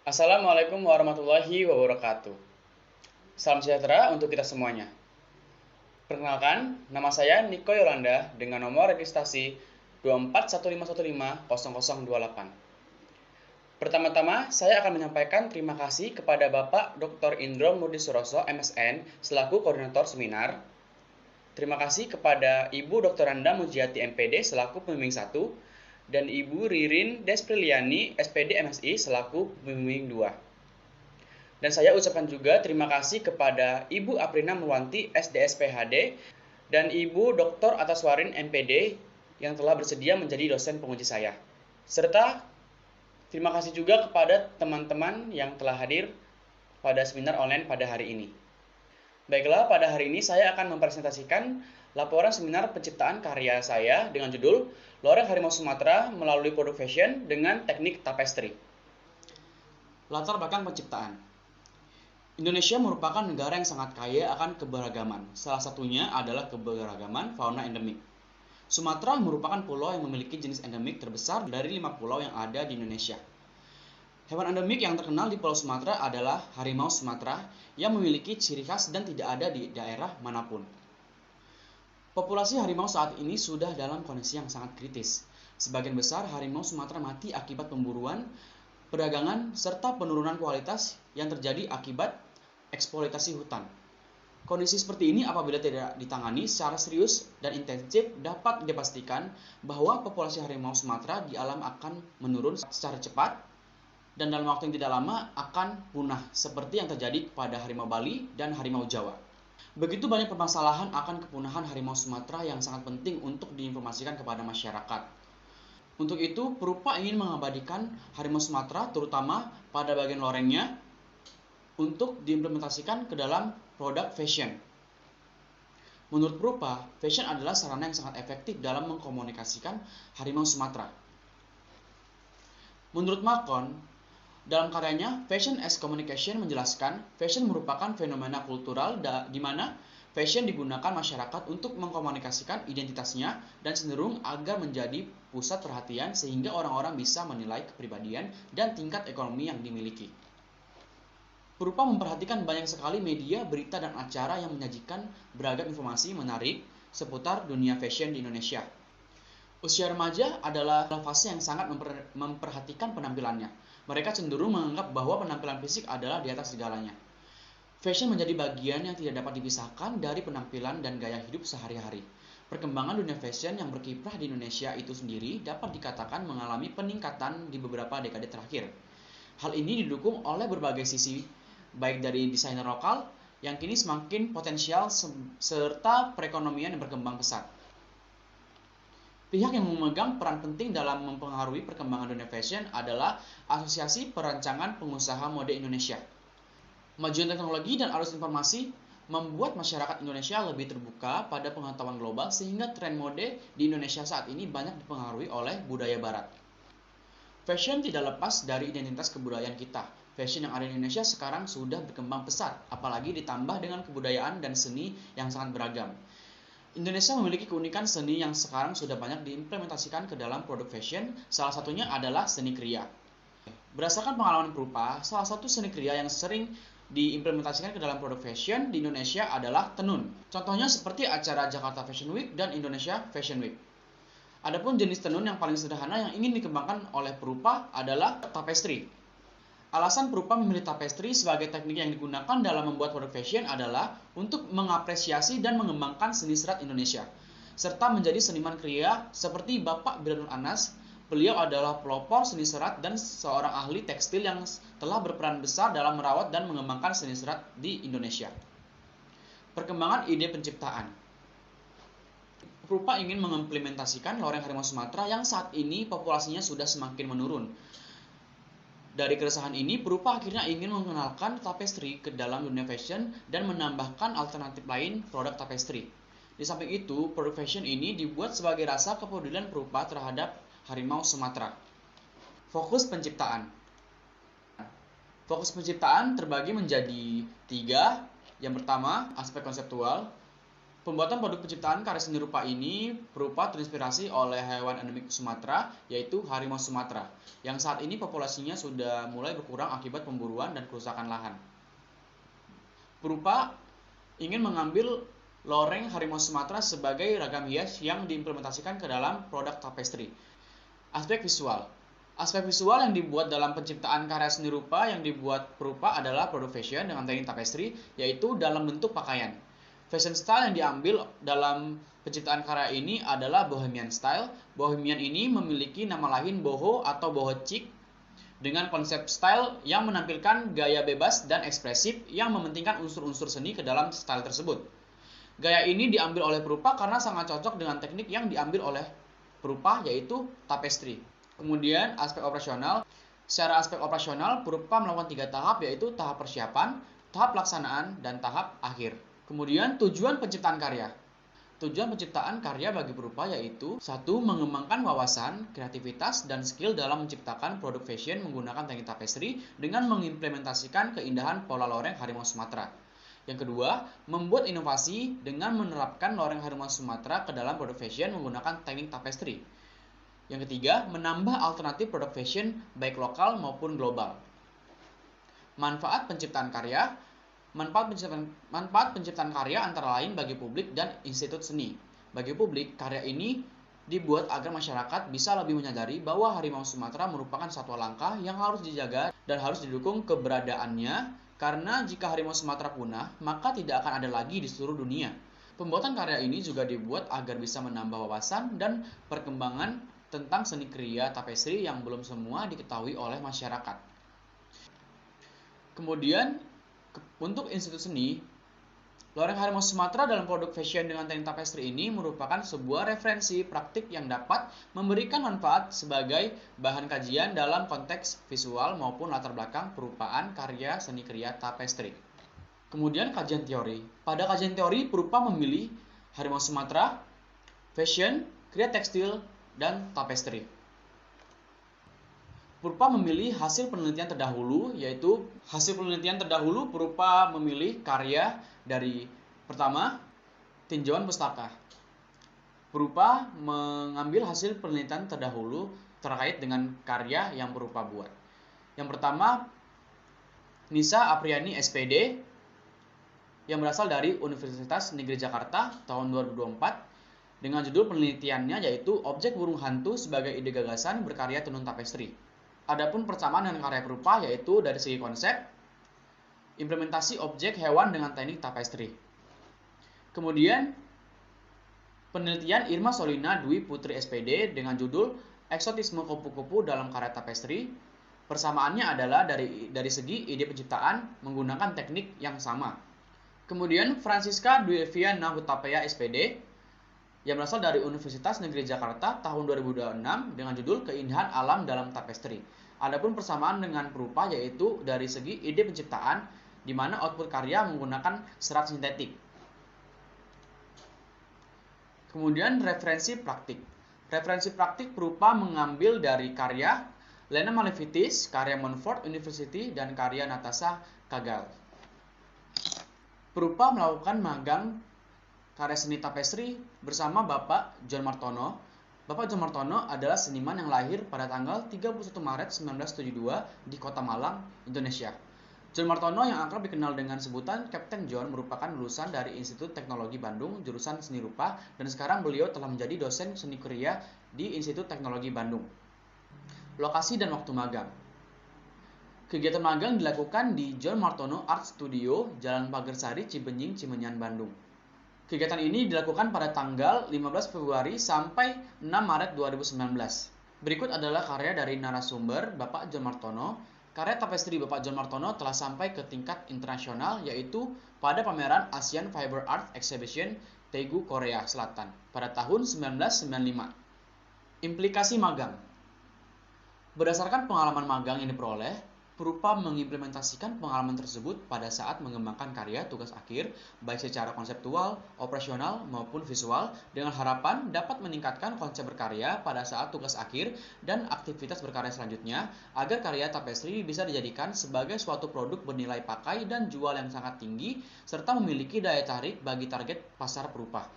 Assalamualaikum warahmatullahi wabarakatuh. Salam sejahtera untuk kita semuanya. Perkenalkan, nama saya Niko Yolanda dengan nomor registrasi 2415150028. Pertama-tama, saya akan menyampaikan terima kasih kepada Bapak Dr. Indro Murdi Suroso, MSN, selaku koordinator seminar. Terima kasih kepada Ibu Dr. Randa Mujiati, MPD, selaku pembimbing 1, dan Ibu Ririn Despriliani, SPD MSI, selaku pembimbing 2. Dan saya ucapkan juga terima kasih kepada Ibu Aprina Murwanti, SDSPHD, dan Ibu Dr. Ataswarin, MPD, yang telah bersedia menjadi dosen penguji saya. Serta terima kasih juga kepada teman-teman yang telah hadir pada seminar online pada hari ini. Baiklah, pada hari ini saya akan mempresentasikan laporan seminar penciptaan karya saya dengan judul Loreng Harimau Sumatera melalui produk fashion dengan teknik tapestry. Latar belakang penciptaan. Indonesia merupakan negara yang sangat kaya akan keberagaman. Salah satunya adalah keberagaman fauna endemik. Sumatera merupakan pulau yang memiliki jenis endemik terbesar dari 5 pulau yang ada di Indonesia. Hewan endemik yang terkenal di Pulau Sumatera adalah harimau Sumatera yang memiliki ciri khas dan tidak ada di daerah manapun. Populasi harimau saat ini sudah dalam kondisi yang sangat kritis. Sebagian besar harimau Sumatera mati akibat pemburuan, perdagangan, serta penurunan kualitas yang terjadi akibat eksploitasi hutan. Kondisi seperti ini apabila tidak ditangani secara serius dan intensif dapat dipastikan bahwa populasi harimau Sumatera di alam akan menurun secara cepat dan dalam waktu yang tidak lama akan punah seperti yang terjadi pada harimau Bali dan harimau Jawa. Begitu banyak permasalahan akan kepunahan harimau Sumatera yang sangat penting untuk diinformasikan kepada masyarakat. Untuk itu, Perupa ingin mengabadikan harimau Sumatera terutama pada bagian lorengnya untuk diimplementasikan ke dalam produk fashion. Menurut Perupa, fashion adalah sarana yang sangat efektif dalam mengkomunikasikan harimau Sumatera. Menurut Malcolm, dalam karyanya Fashion as Communication menjelaskan, fashion merupakan fenomena kultural di mana fashion digunakan masyarakat untuk mengkomunikasikan identitasnya dan cenderung agar menjadi pusat perhatian sehingga orang-orang bisa menilai kepribadian dan tingkat ekonomi yang dimiliki. Perupa memperhatikan banyak sekali media, berita, dan acara yang menyajikan beragam informasi menarik seputar dunia fashion di Indonesia. Usia remaja adalah fase yang sangat memperhatikan penampilannya. Mereka cenderung menganggap bahwa penampilan fisik adalah di atas segalanya. Fashion menjadi bagian yang tidak dapat dipisahkan dari penampilan dan gaya hidup sehari-hari. Perkembangan dunia fashion yang berkiprah di Indonesia itu sendiri dapat dikatakan mengalami peningkatan di beberapa dekade terakhir. Hal ini didukung oleh berbagai sisi, baik dari desainer lokal yang kini semakin potensial serta perekonomian yang berkembang pesat. Pihak yang memegang peran penting dalam mempengaruhi perkembangan dunia fashion adalah Asosiasi Perancangan Pengusaha Mode Indonesia. Kemajuan teknologi dan arus informasi membuat masyarakat Indonesia lebih terbuka pada pengetahuan global sehingga tren mode di Indonesia saat ini banyak dipengaruhi oleh budaya barat. Fashion tidak lepas dari identitas kebudayaan kita. Fashion yang ada di Indonesia sekarang sudah berkembang pesat, apalagi ditambah dengan kebudayaan dan seni yang sangat beragam. Indonesia memiliki keunikan seni yang sekarang sudah banyak diimplementasikan ke dalam produk fashion, salah satunya adalah seni kriya. Berdasarkan pengalaman Perupa, salah satu seni kriya yang sering diimplementasikan ke dalam produk fashion di Indonesia adalah tenun. Contohnya seperti acara Jakarta Fashion Week dan Indonesia Fashion Week. Adapun jenis tenun yang paling sederhana yang ingin dikembangkan oleh Perupa adalah tapestry. Alasan Perupa memilih tapestry sebagai teknik yang digunakan dalam membuat produk fashion adalah untuk mengapresiasi dan mengembangkan seni serat Indonesia, serta menjadi seniman kriya seperti Bapak Bilanur Anas. Beliau adalah pelopor seni serat dan seorang ahli tekstil yang telah berperan besar dalam merawat dan mengembangkan seni serat di Indonesia. Perkembangan ide penciptaan. Perupa ingin mengimplementasikan loreng harimau Sumatera yang saat ini populasinya sudah semakin menurun. Dari keresahan ini, Perupa akhirnya ingin mengenalkan tapestry ke dalam dunia fashion dan menambahkan alternatif lain produk tapestry. Di samping itu, produk fashion ini dibuat sebagai rasa kepedulian Perupa terhadap harimau Sumatera. Fokus penciptaan. Fokus penciptaan terbagi menjadi 3. Yang pertama, aspek konseptual. Pembuatan produk penciptaan karya seni rupa ini berupa terinspirasi oleh hewan endemik Sumatera, yaitu harimau Sumatera, yang saat ini populasinya sudah mulai berkurang akibat pemburuan dan kerusakan lahan. Berupa ingin mengambil loreng harimau Sumatera sebagai ragam hias yang diimplementasikan ke dalam produk tapestry. Aspek visual. Aspek visual yang dibuat dalam penciptaan karya seni rupa yang dibuat berupa adalah produk fashion dengan teknik tapestry, yaitu dalam bentuk pakaian. Fashion style yang diambil dalam penciptaan karya ini adalah Bohemian style. Bohemian ini memiliki nama lain boho atau boho chic dengan konsep style yang menampilkan gaya bebas dan ekspresif yang mementingkan unsur-unsur seni ke dalam style tersebut. Gaya ini diambil oleh perupa karena sangat cocok dengan teknik yang diambil oleh perupa, yaitu tapestry. Kemudian aspek operasional. Secara aspek operasional, perupa melakukan 3 tahap, yaitu tahap persiapan, tahap pelaksanaan, dan tahap akhir. Kemudian tujuan penciptaan karya. Tujuan penciptaan karya bagi perupa yaitu 1. Mengembangkan wawasan, kreativitas, dan skill dalam menciptakan produk fashion menggunakan teknik tapestry dengan mengimplementasikan keindahan pola loreng harimau Sumatera. Yang kedua, membuat inovasi dengan menerapkan loreng harimau Sumatera ke dalam produk fashion menggunakan teknik tapestry. Yang ketiga, menambah alternatif produk fashion baik lokal maupun global. Manfaat penciptaan karya. Manfaat penciptaan karya antara lain bagi publik dan institut seni. Bagi publik, karya ini dibuat agar masyarakat bisa lebih menyadari bahwa harimau Sumatera merupakan satwa langka yang harus dijaga dan harus didukung keberadaannya, karena jika harimau Sumatera punah, maka tidak akan ada lagi di seluruh dunia. Pembuatan karya ini juga dibuat agar bisa menambah wawasan dan perkembangan tentang seni kriya tapestry yang belum semua diketahui oleh masyarakat. Kemudian, untuk institut seni, loreng harimau Sumatera dalam produk fashion dengan teknik tapestry ini merupakan sebuah referensi praktik yang dapat memberikan manfaat sebagai bahan kajian dalam konteks visual maupun latar belakang perupaan karya seni kriya tapestry. Kemudian kajian teori. Pada kajian teori, perupa memilih harimau Sumatera, fashion, kriya tekstil, dan tapestry. Perupa memilih hasil penelitian terdahulu, yaitu hasil penelitian terdahulu berupa memilih karya dari pertama, tinjauan pustaka. Perupa mengambil hasil penelitian terdahulu terkait dengan karya yang perupa buat. Yang pertama, Nisa Apriani SPD yang berasal dari Universitas Negeri Jakarta tahun 2024 dengan judul penelitiannya yaitu Objek Burung Hantu sebagai Ide Gagasan Berkarya Tenun Tapestry. Adapun persamaan dengan karya perupa yaitu dari segi konsep, implementasi objek hewan dengan teknik tapestry. Kemudian, penelitian Irma Solina Dwi Putri SPD dengan judul Eksotisme Kupu-kupu dalam Karya Tapestry. Persamaannya adalah dari segi ide penciptaan menggunakan teknik yang sama. Kemudian, Francisca Dwi Eviana Hutapea SPD yang berasal dari Universitas Negeri Jakarta tahun 2026 dengan judul Keindahan Alam dalam Tapestry. Adapun persamaan dengan perupa yaitu dari segi ide penciptaan di mana output karya menggunakan serat sintetik. Kemudian referensi praktik. Referensi praktik perupa mengambil dari karya Lena Malevitis, karya Montfort University, dan karya Natasha Kagal. Perupa melakukan magang karya seni tapestry bersama Bapak John Martono. Bapak John Martono adalah seniman yang lahir pada tanggal 31 Maret 1972 di Kota Malang, Indonesia. John Martono yang akrab dikenal dengan sebutan Kapten John merupakan lulusan dari Institut Teknologi Bandung, jurusan seni rupa, dan sekarang beliau telah menjadi dosen seni kriya di Institut Teknologi Bandung. Lokasi dan waktu magang. Kegiatan magang dilakukan di John Martono Art Studio, Jalan Pagersari, Cibenying, Cimenyan, Bandung. Kegiatan ini dilakukan pada tanggal 15 Februari sampai 6 Maret 2019. Berikut adalah karya dari narasumber Bapak John Martono. Karya tapestry Bapak John Martono telah sampai ke tingkat internasional yaitu pada pameran Asian Fiber Art Exhibition Daegu, Korea Selatan pada tahun 1995. Implikasi magang. Berdasarkan pengalaman magang yang diperoleh, Perupa mengimplementasikan pengalaman tersebut pada saat mengembangkan karya tugas akhir, baik secara konseptual, operasional, maupun visual, dengan harapan dapat meningkatkan konsep berkarya pada saat tugas akhir dan aktivitas berkarya selanjutnya, agar karya tapestri bisa dijadikan sebagai suatu produk bernilai pakai dan jual yang sangat tinggi, serta memiliki daya tarik bagi target pasar perupa.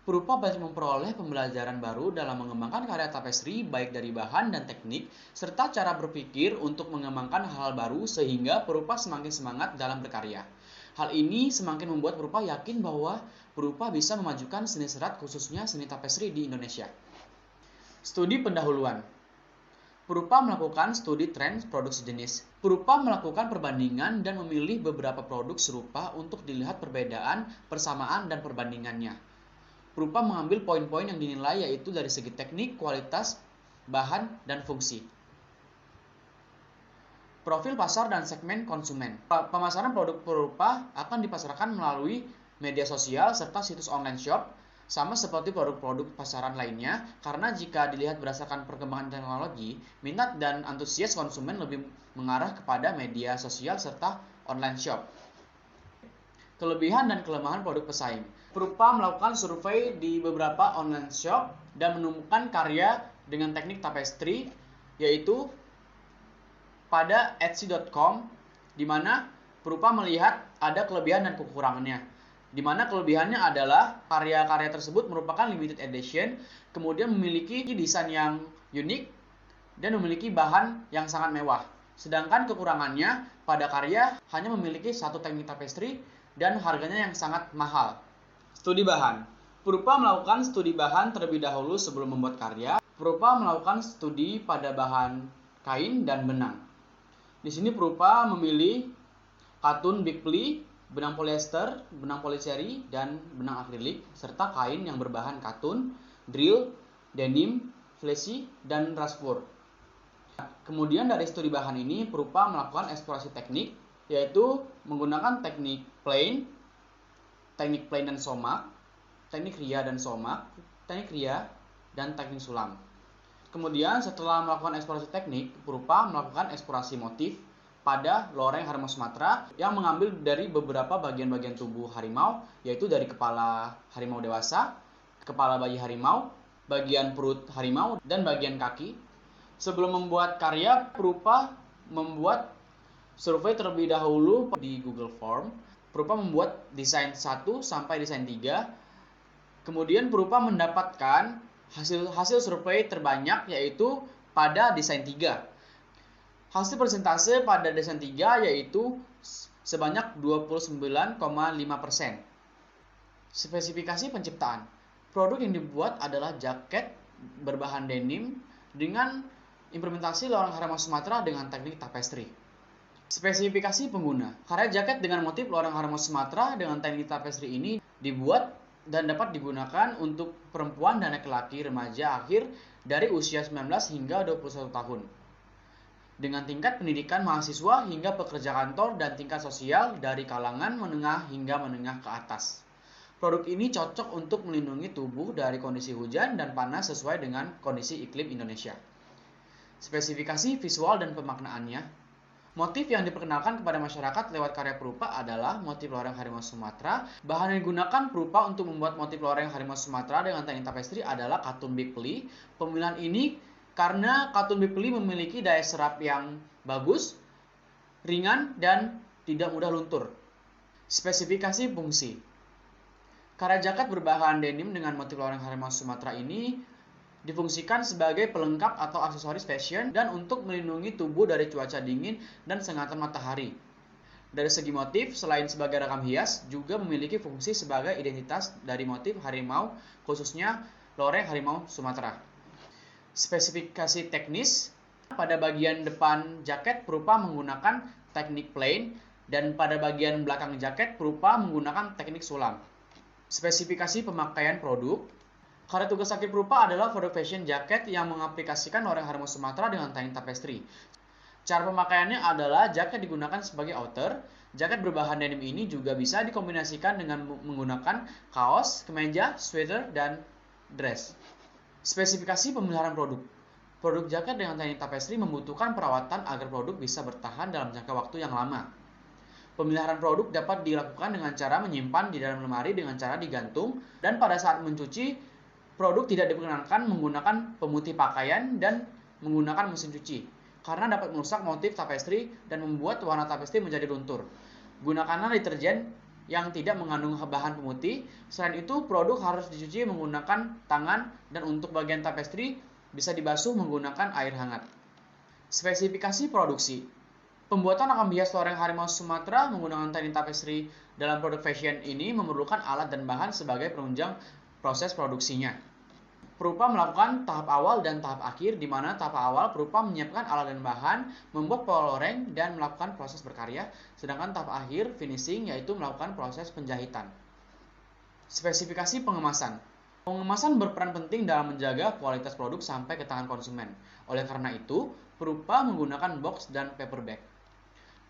Perupa banyak memperoleh pembelajaran baru dalam mengembangkan karya tapestri baik dari bahan dan teknik, serta cara berpikir untuk mengembangkan hal baru sehingga perupa semakin semangat dalam berkarya. Hal ini semakin membuat perupa yakin bahwa perupa bisa memajukan seni serat khususnya seni tapestri di Indonesia. Studi pendahuluan. Perupa melakukan studi tren produk sejenis. Perupa melakukan perbandingan dan memilih beberapa produk serupa untuk dilihat perbedaan, persamaan, dan perbandingannya. Perupa mengambil poin-poin yang dinilai yaitu dari segi teknik, kualitas, bahan, dan fungsi. Profil pasar dan segmen konsumen. Pemasaran produk perupa akan dipasarkan melalui media sosial serta situs online shop, sama seperti produk-produk pasaran lainnya, karena jika dilihat berdasarkan perkembangan teknologi, minat dan antusias konsumen lebih mengarah kepada media sosial serta online shop. Kelebihan dan kelemahan produk pesaing. Perupa melakukan survei di beberapa online shop dan menemukan karya dengan teknik tapestri, yaitu pada etsy.com, di mana perupa melihat ada kelebihan dan kekurangannya. Di mana kelebihannya adalah karya-karya tersebut merupakan limited edition, kemudian memiliki desain yang unik, dan memiliki bahan yang sangat mewah. Sedangkan kekurangannya pada karya hanya memiliki satu teknik tapestri dan harganya yang sangat mahal. Studi bahan. Perupa melakukan studi bahan terlebih dahulu sebelum membuat karya. Perupa melakukan studi pada bahan kain dan benang. Di sini perupa memilih katun Big Ply, benang polyester, benang poliseri, dan benang akrilik, serta kain yang berbahan katun, drill, denim, fleece, dan raspur. Kemudian dari studi bahan ini, perupa melakukan eksplorasi teknik, yaitu menggunakan teknik plain dan somak, teknik ria dan somak, teknik ria, dan teknik sulam. Kemudian setelah melakukan eksplorasi teknik, perupa melakukan eksplorasi motif pada loreng harimau Sumatera yang mengambil dari beberapa bagian-bagian tubuh harimau, yaitu dari kepala harimau dewasa, kepala bayi harimau, bagian perut harimau, dan bagian kaki. Sebelum membuat karya, perupa membuat survei terlebih dahulu di Google Form. Perupa membuat desain 1 sampai desain 3. Kemudian perupa mendapatkan hasil survei terbanyak yaitu pada desain 3. Hasil persentase pada desain 3 yaitu sebanyak 29,5%. Spesifikasi penciptaan. Produk yang dibuat adalah jaket berbahan denim dengan implementasi loreng harimau Sumatera dengan teknik tapestri. Spesifikasi pengguna. Karya jaket dengan motif loreng harimau Sumatera dengan teknik tapestri ini dibuat dan dapat digunakan untuk perempuan dan laki-laki remaja akhir dari usia 19 hingga 21 tahun. Dengan tingkat pendidikan mahasiswa hingga pekerja kantor dan tingkat sosial dari kalangan menengah hingga menengah ke atas. Produk ini cocok untuk melindungi tubuh dari kondisi hujan dan panas sesuai dengan kondisi iklim Indonesia. Spesifikasi visual dan pemaknaannya. Motif yang diperkenalkan kepada masyarakat lewat karya perupa adalah motif loreng harimau Sumatera. Bahan yang digunakan perupa untuk membuat motif loreng harimau Sumatera dengan teknik tapestri adalah katun Big Ply. Pemilihan ini karena katun Big Ply memiliki daya serap yang bagus, ringan, dan tidak mudah luntur. Spesifikasi fungsi. Karya jaket berbahan denim dengan motif loreng harimau Sumatera ini difungsikan sebagai pelengkap atau aksesoris fashion dan untuk melindungi tubuh dari cuaca dingin dan sengatan matahari. Dari segi motif, selain sebagai rakam hias, juga memiliki fungsi sebagai identitas dari motif harimau, khususnya loreng harimau Sumatera. Spesifikasi teknis. Pada bagian depan jaket perupa menggunakan teknik plain dan pada bagian belakang jaket perupa menggunakan teknik sulam. Spesifikasi pemakaian produk. Karya tugas akhir perupa adalah produk fashion jaket yang mengaplikasikan loreng harimau Sumatera dengan teknik tapestri. Cara pemakaiannya adalah jaket digunakan sebagai outer. Jaket berbahan denim ini juga bisa dikombinasikan dengan menggunakan kaos, kemeja, sweater, dan dress. Spesifikasi pemeliharaan produk. Produk jaket dengan teknik tapestri membutuhkan perawatan agar produk bisa bertahan dalam jangka waktu yang lama. Pemeliharaan produk dapat dilakukan dengan cara menyimpan di dalam lemari dengan cara digantung, dan pada saat mencuci, produk tidak diperkenankan menggunakan pemutih pakaian dan menggunakan mesin cuci, karena dapat merusak motif tapestri dan membuat warna tapestri menjadi luntur. Gunakanlah deterjen yang tidak mengandung bahan pemutih. Selain itu, produk harus dicuci menggunakan tangan, dan untuk bagian tapestri bisa dibasuh menggunakan air hangat. Spesifikasi produksi. Pembuatan akan bias loreng harimau Sumatera menggunakan teknik tapestri dalam produk fashion ini memerlukan alat dan bahan sebagai penunjang proses produksinya. Perupa melakukan tahap awal dan tahap akhir, di mana tahap awal perupa menyiapkan alat dan bahan, membuat pola loreng, dan melakukan proses berkarya, sedangkan tahap akhir finishing yaitu melakukan proses penjahitan. Spesifikasi pengemasan. Pengemasan berperan penting dalam menjaga kualitas produk sampai ke tangan konsumen. Oleh karena itu, perupa menggunakan box dan paper bag.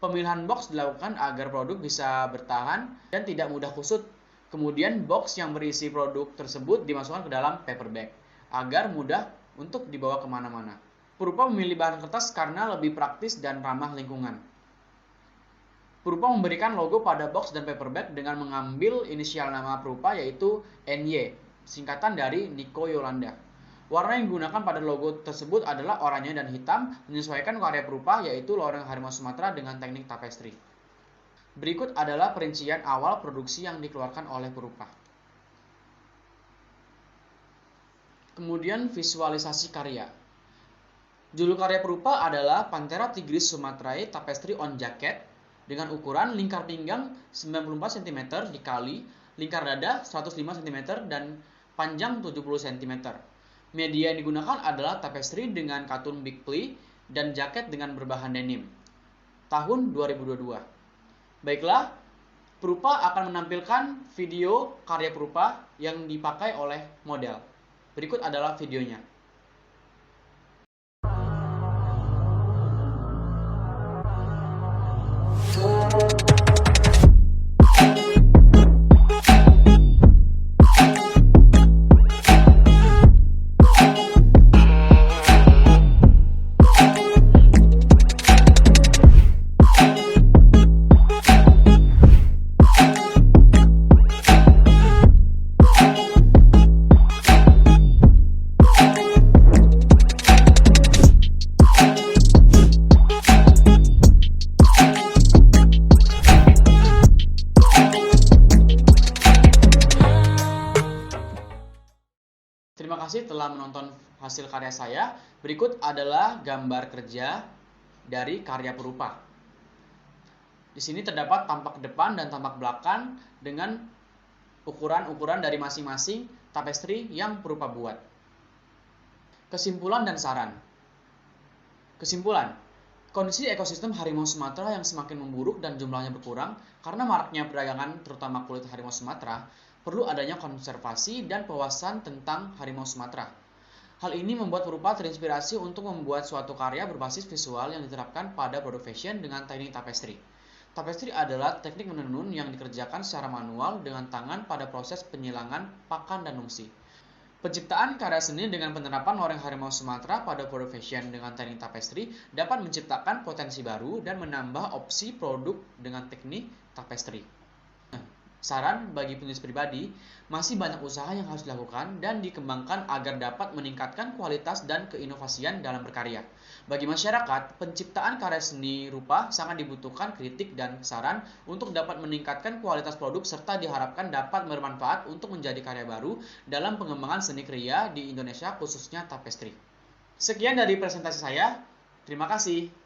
Pemilihan box dilakukan agar produk bisa bertahan dan tidak mudah kusut. Kemudian box yang berisi produk tersebut dimasukkan ke dalam paper bag agar mudah untuk dibawa kemana-mana. Perupa memilih bahan kertas karena lebih praktis dan ramah lingkungan. Perupa memberikan logo pada box dan paper bag dengan mengambil inisial nama perupa yaitu NY, singkatan dari Niko Yolanda. Warna yang digunakan pada logo tersebut adalah oranye dan hitam, menyesuaikan karya perupa yaitu loreng harimau Sumatera dengan teknik tapestri. Berikut adalah perincian awal produksi yang dikeluarkan oleh perupa. Kemudian visualisasi karya. Judul karya perupa adalah Panthera tigris sumatrae tapestry on jacket dengan ukuran lingkar pinggang 94 cm dikali lingkar dada 105 cm dan panjang 70 cm. Media yang digunakan adalah tapestry dengan katun Big Ply dan jaket dengan berbahan denim. Tahun 2022. Baiklah, perupa akan menampilkan video karya perupa yang dipakai oleh model. Berikut adalah videonya. Terima kasih telah menonton hasil karya saya. Berikut adalah gambar kerja dari karya perupa. Di sini terdapat tampak depan dan tampak belakang dengan ukuran-ukuran dari masing-masing tapestri yang perupa buat. Kesimpulan dan saran. Kesimpulan, kondisi ekosistem harimau Sumatera yang semakin memburuk dan jumlahnya berkurang karena maraknya perdagangan terutama kulit harimau Sumatera, perlu adanya konservasi dan pewawasan tentang harimau Sumatera. Hal ini membuat perupa terinspirasi untuk membuat suatu karya berbasis visual yang diterapkan pada produk fashion dengan teknik tapestri. Tapestri adalah teknik menenun yang dikerjakan secara manual dengan tangan pada proses penyilangan, pakan, dan nungsi. Penciptaan karya seni dengan penerapan loreng harimau Sumatera pada produk fashion dengan teknik tapestri dapat menciptakan potensi baru dan menambah opsi produk dengan teknik tapestri. Saran bagi penulis pribadi, masih banyak usaha yang harus dilakukan dan dikembangkan agar dapat meningkatkan kualitas dan keinovasian dalam berkarya. Bagi masyarakat, penciptaan karya seni rupa sangat dibutuhkan kritik dan saran untuk dapat meningkatkan kualitas produk serta diharapkan dapat bermanfaat untuk menjadi karya baru dalam pengembangan seni kriya di Indonesia khususnya tapestri. Sekian dari presentasi saya. Terima kasih.